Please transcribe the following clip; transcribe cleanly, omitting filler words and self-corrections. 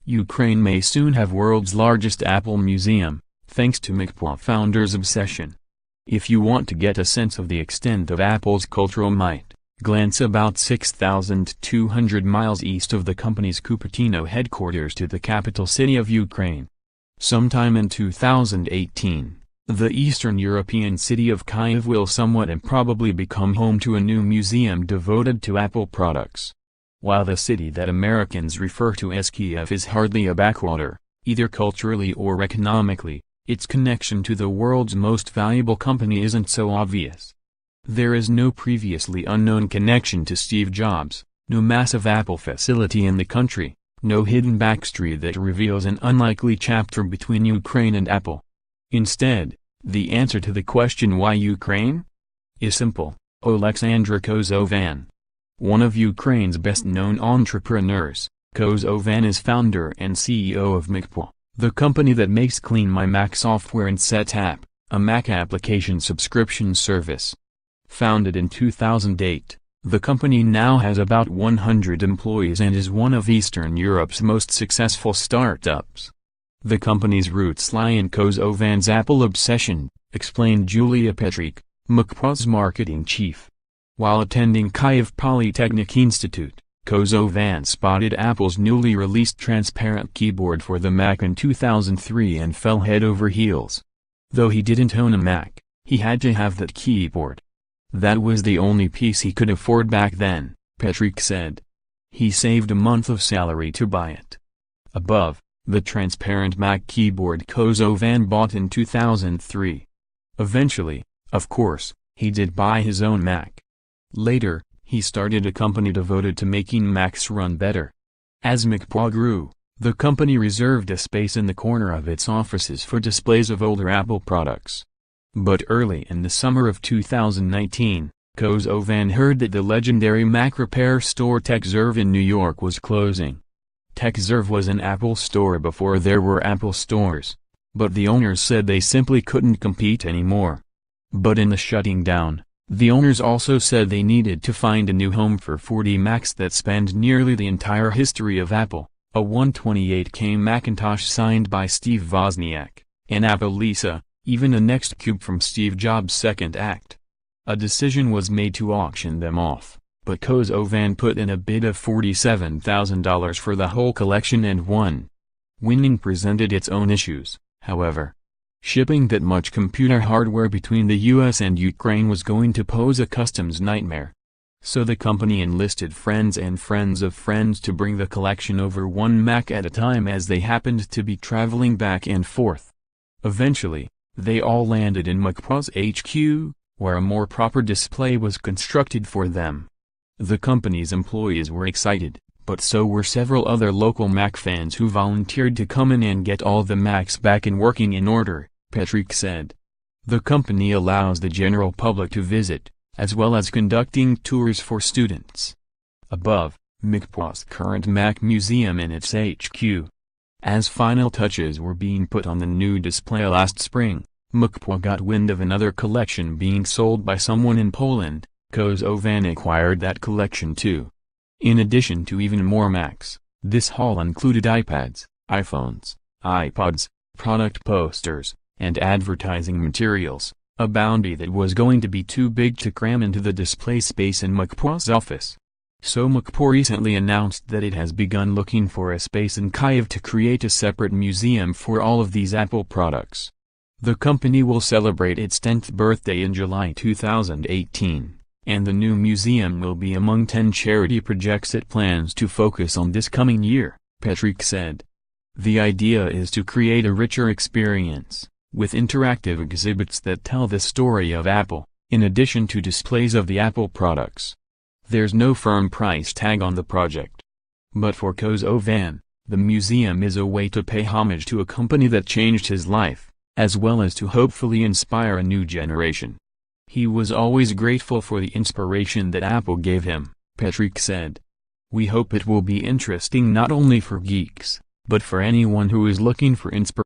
Ukraine may soon have world's largest Apple museum, thanks to MacPaw founder's obsession. If you want to get a sense of the extent of Apple's cultural might, glance about 6,200 miles east of the company's Cupertino headquarters to the capital city of Ukraine. Sometime in 2018, the Eastern European city of Kyiv will somewhat improbably become home to a new museum devoted to Apple products. While the city that Americans refer to as Kiev is hardly a backwater, either culturally or economically, its connection to the world's most valuable company isn't so obvious. There is no previously unknown connection to Steve Jobs, no massive Apple facility in the country, no hidden backstory that reveals an unlikely chapter between Ukraine and Apple. Instead, the answer to the question why Ukraine? Is simple: Oleksandr Kosovan. One of Ukraine's best-known entrepreneurs, Kosovan is founder and CEO of MacPaw, the company that makes Clean My Mac software and SetApp, a Mac application subscription service. Founded in 2008, the company now has about 100 employees and is one of Eastern Europe's most successful startups. The company's roots lie in Kosovan's Apple obsession, explained Julia Petrick, MacPaw's marketing chief. While attending Kyiv Polytechnic Institute, Kosovan spotted Apple's newly released transparent keyboard for the Mac in 2003 and fell head over heels. Though he didn't own a Mac, he had to have that keyboard. That was the only piece he could afford back then, Petrick said. He saved a month of salary to buy it. Above, the transparent Mac keyboard Kosovan bought in 2003. Eventually, of course, he did buy his own Mac. Later, he started a company devoted to making Macs run better. As MacPaw grew, the company reserved a space in the corner of its offices for displays of older Apple products. But early in the summer of 2019, Kosovan heard that the legendary Mac repair store TechZerve in New York was closing. TechZerve was an Apple store before there were Apple stores, but the owners said they simply couldn't compete anymore. But in the shutting down, the owners also said they needed to find a new home for 40 Macs that spanned nearly the entire history of Apple, a 128K Macintosh signed by Steve Wozniak, an Apple Lisa, even a Next Cube from Steve Jobs' second act. A decision was made to auction them off, but Kosovan put in a bid of $47,000 for the whole collection and won. Winning presented its own issues, however. Shipping that much computer hardware between the US and Ukraine was going to pose a customs nightmare. So the company enlisted friends and friends of friends to bring the collection over one Mac at a time as they happened to be traveling back and forth. Eventually, they all landed in MacPaw's HQ, where a more proper display was constructed for them. The company's employees were excited, but so were several other local Mac fans who volunteered to come in and get all the Macs back and working in order, Petrick said. The company allows the general public to visit, as well as conducting tours for students. Above, MacPaw's current Mac museum in its HQ. As final touches were being put on the new display last spring, MacPaw got wind of another collection being sold by someone in Poland. Kosovan acquired that collection too. In addition to even more Macs, this haul included iPads, iPhones, iPods, product posters, and advertising materials, a bounty that was going to be too big to cram into the display space in MacPaw's office. So MacPaw recently announced that it has begun looking for a space in Kyiv to create a separate museum for all of these Apple products. The company will celebrate its 10th birthday in July 2018. And the new museum will be among 10 charity projects it plans to focus on this coming year, Petrick said. The idea is to create a richer experience, with interactive exhibits that tell the story of Apple, in addition to displays of the Apple products. There's no firm price tag on the project. But for Kosovan, the museum is a way to pay homage to a company that changed his life, as well as to hopefully inspire a new generation. He was always grateful for the inspiration that Apple gave him, Petrick said. We hope it will be interesting not only for geeks, but for anyone who is looking for inspiration.